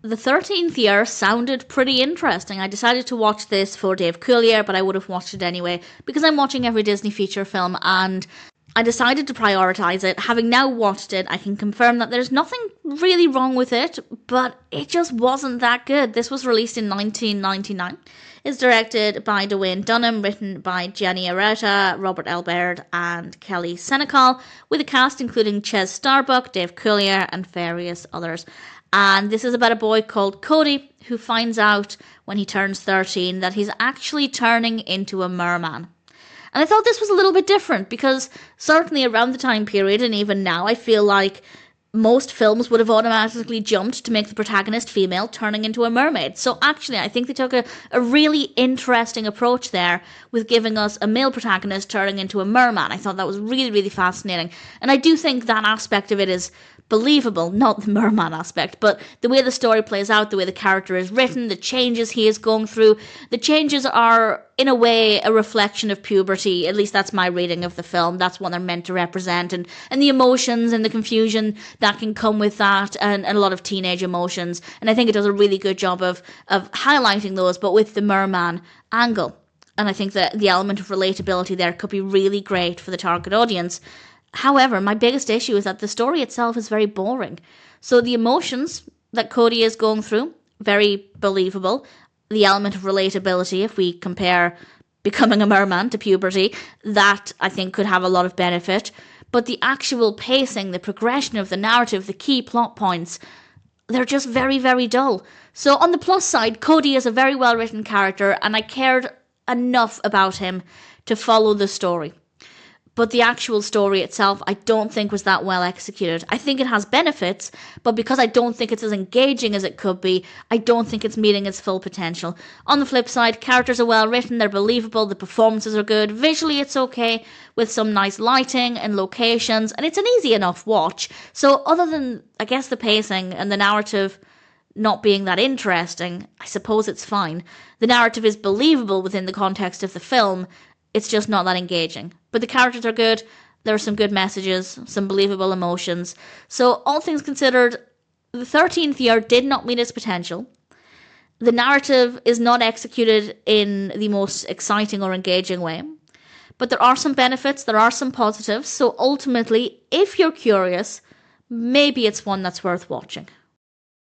The 13th Year sounded pretty interesting. I decided to watch this for Dave Coulier, but I would have watched it anyway, because I'm watching every Disney feature film, and I decided to prioritise it. Having now watched it, I can confirm that there's nothing really wrong with it, but it just wasn't that good. This was released in 1999. It's directed by Duwayne Dunham, written by Jenny Arata, Robert L. Baird, and Kelly Senecal, with a cast including Chez Starbuck, Dave Coulier, and various others. And this is about a boy called Cody who finds out when he turns 13 that he's actually turning into a merman. And I thought this was a little bit different because certainly around the time period and even now, I feel like most films would have automatically jumped to make the protagonist female turning into a mermaid. So actually, I think they took a really interesting approach there with giving us a male protagonist turning into a merman. I thought that was really, really fascinating. And I do think that aspect of it is believable, not the merman aspect, but the way the story plays out, the way the character is written, the changes he is going through. The changes are, in a way, a reflection of puberty. At least that's my reading of the film. That's what they're meant to represent. And the emotions and the confusion that can come with that, and a lot of teenage emotions. And I think it does a really good job of highlighting those, but with the merman angle. And I think that the element of relatability there could be really great for the target audience. However, my biggest issue is that the story itself is very boring. So the emotions that Cody is going through, very believable. The element of relatability, if we compare becoming a merman to puberty, that I think could have a lot of benefit. But the actual pacing, the progression of the narrative, the key plot points, they're just very, very dull. So on the plus side, Cody is a very well-written character, and I cared enough about him to follow the story. But the actual story itself, I don't think was that well executed. I think it has benefits, but because I don't think it's as engaging as it could be, I don't think it's meeting its full potential. On the flip side, characters are well written, they're believable, the performances are good, visually it's okay, with some nice lighting and locations, and it's an easy enough watch. So other than, I guess, the pacing and the narrative not being that interesting, I suppose it's fine. The narrative is believable within the context of the film, it's just not that engaging. But the characters are good, there are some good messages, some believable emotions. So all things considered, the 13th Year did not meet its potential. The narrative is not executed in the most exciting or engaging way. But there are some benefits, there are some positives. So ultimately, if you're curious, maybe it's one that's worth watching.